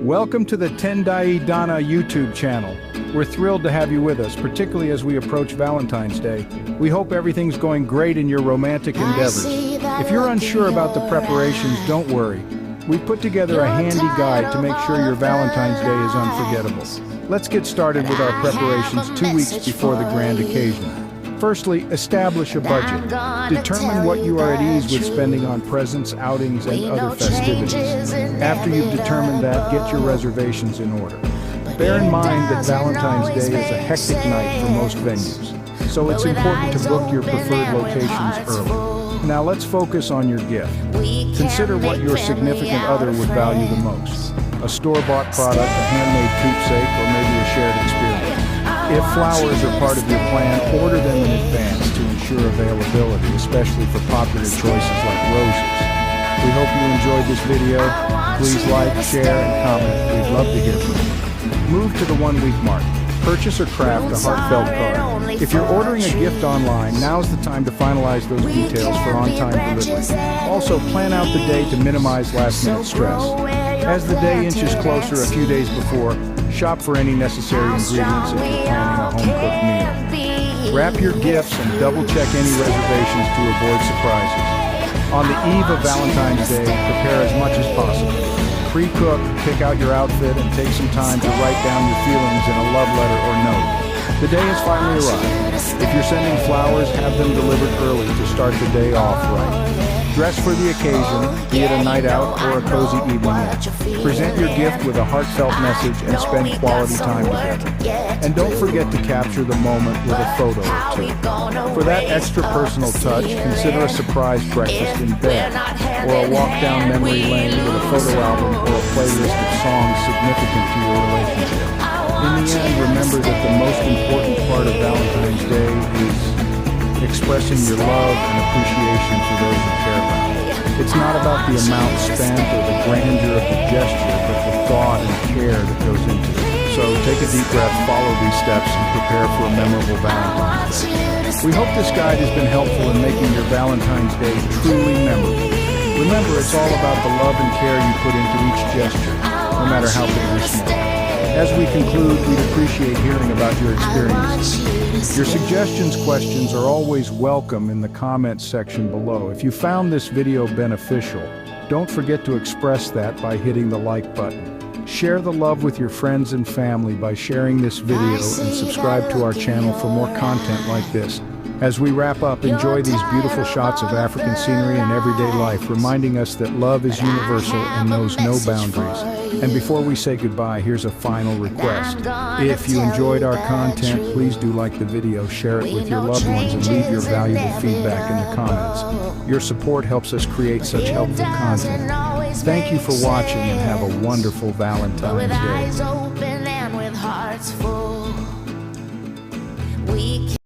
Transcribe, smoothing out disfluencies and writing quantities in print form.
Welcome to the Tendai Dana YouTube channel. We're thrilled to have you with us, particularly as we approach Valentine's Day. We hope everything's going great in your romantic endeavors. If you're unsure about the preparations, don't worry. We've put together a handy guide to make sure your Valentine's Day is unforgettable. Let's get started with our preparations 2 weeks before the grand occasion. Firstly, establish a budget. Determine what you are at ease with spending on presents, outings, and other festivities. After you've determined that, get your reservations in order. Bear in mind that Valentine's Day is a hectic night for most venues, so it's important to book your preferred locations early. Now let's focus on your gift. Consider what your significant other would value the most. A store-bought product, a handmade keepsake, or maybe a shared experience. If flowers are part of your plan, order them in advance to ensure availability, especially for popular choices like roses. We hope you enjoyed this video. Please like, share, and comment. We'd love to hear from you. Move to the 1 week mark. Purchase or craft a heartfelt card. If you're ordering a gift online, now's the time to finalize those details for on-time delivery. Also, plan out the day to minimize last-minute stress. As the day inches closer a few days before, shop for any necessary ingredients if you're planning a home-cooked meal. Wrap your gifts and double-check any reservations to avoid surprises. On the eve of Valentine's Day, prepare as much as possible. Pre-cook, pick out your outfit, and take some time to write down your feelings in a love letter or note. The day has finally arrived. If you're sending flowers, have them delivered early to start the day off right. Dress for the occasion, be it a night out or a cozy evening out. Present your gift with a heartfelt message and spend quality time together. And don't forget to capture the moment with a photo or two. For that extra personal touch, consider a surprise breakfast in bed, or a walk down memory lane with a photo album or a playlist of songs significant to your relationship. In the end, remember that the most important part of Valentine's Day is expressing your love and appreciation for those you care about. It's not about the amount spent or the grandeur of the gesture, but the thought and care that goes into it. So take a deep breath, follow these steps, and prepare for a memorable Valentine's Day. We hope this guide has been helpful in making your Valentine's Day truly memorable. Remember, it's all about the love and care you put into each gesture, no matter how big or small. As we conclude, we'd appreciate hearing about your experiences. Your suggestions, questions are always welcome in the comments section below. If you found this video beneficial, don't forget to express that by hitting the like button. Share the love with your friends and family by sharing this video and subscribe to our channel for more content like this. As we wrap up, enjoy these beautiful shots of African scenery and everyday life, reminding us that love is universal and knows no boundaries. And before we say goodbye, here's a final request. If you enjoyed our content, please do like the video, share it with your loved ones, and leave your valuable feedback in the comments. Your support helps us create such helpful content. Thank you for watching and have a wonderful Valentine's Day.